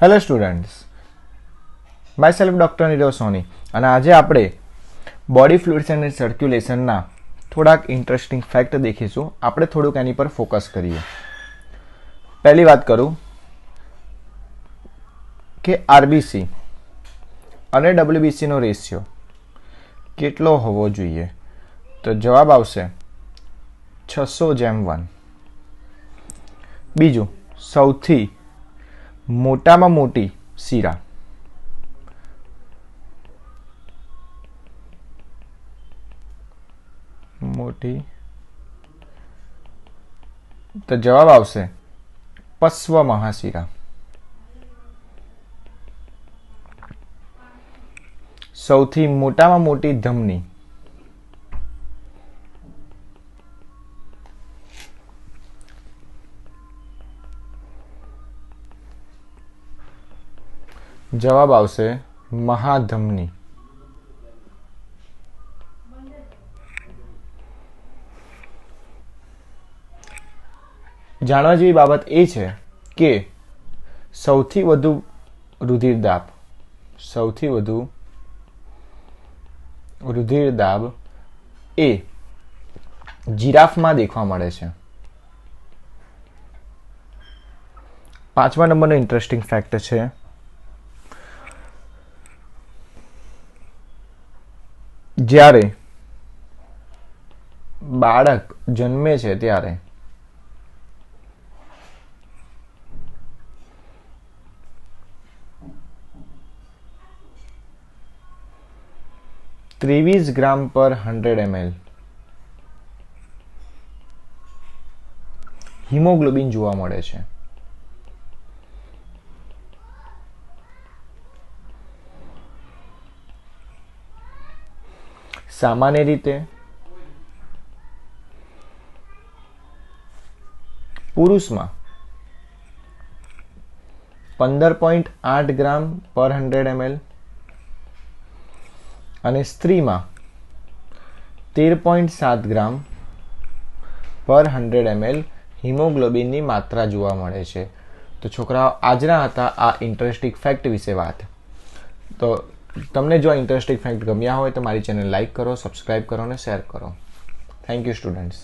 Hello students, myself doctor Nirav Soni અને આજે આપણે બોડી ફ્લુઇડ્સ એન્ડ સર્ક્યુલેશનના થોડાક ઇન્ટરેસ્ટિંગ ફેક્ટ દેખીશું. આપણે થોડુંક એની પર ફોકસ કરીએ. પહેલી વાત કરું કે આરબીસી અને ડબલ્યુબીસીનો રેશિયો કેટલો હોવો જોઈએ, તો જવાબ આવશે 600:1. બીજું, સૌથી મોટામાં મોટી શિરા મોટી, તો જવાબ આવશે પશ્વ મહાશિરા. સૌથી મોટામાં મોટી ધમની જવાબ આવશે મહાધમની. જાણવા જેવી બાબત એ છે કે સૌથી વધુ રુધિરદાબ એ જીરાફમાં દેખવા મળે છે. 5મા નંબરનો ઇન્ટરેસ્ટિંગ ફેક્ટ છે, જ્યારે બાળક જન્મે છે ત્યારે ત્રેવીસ ગ્રામ પર 100 ml હિમોગ્લોબિન જોવા મળે છે. સામાન્ય રીતે પુરુષમાં 15.8 ગ્રામ પર 100 ml અને સ્ત્રીમાં 13.7 ગ્રામ પર 100 ml હિમોગ્લોબિનની માત્રા જોવા મળે છે. તો છોકરાઓ, આજના હતા આ ઇન્ટરેસ્ટિંગ ફેક્ટ વિશે વાત. તો તમને જો આ ઇન્ટરેસ્ટિંગ ફેક્ટ ગમ્યા હોય તો મારી ચેનલ લાઈક કરો, સબસ્ક્રાઈબ કરો અને શેર કરો. Thank you students.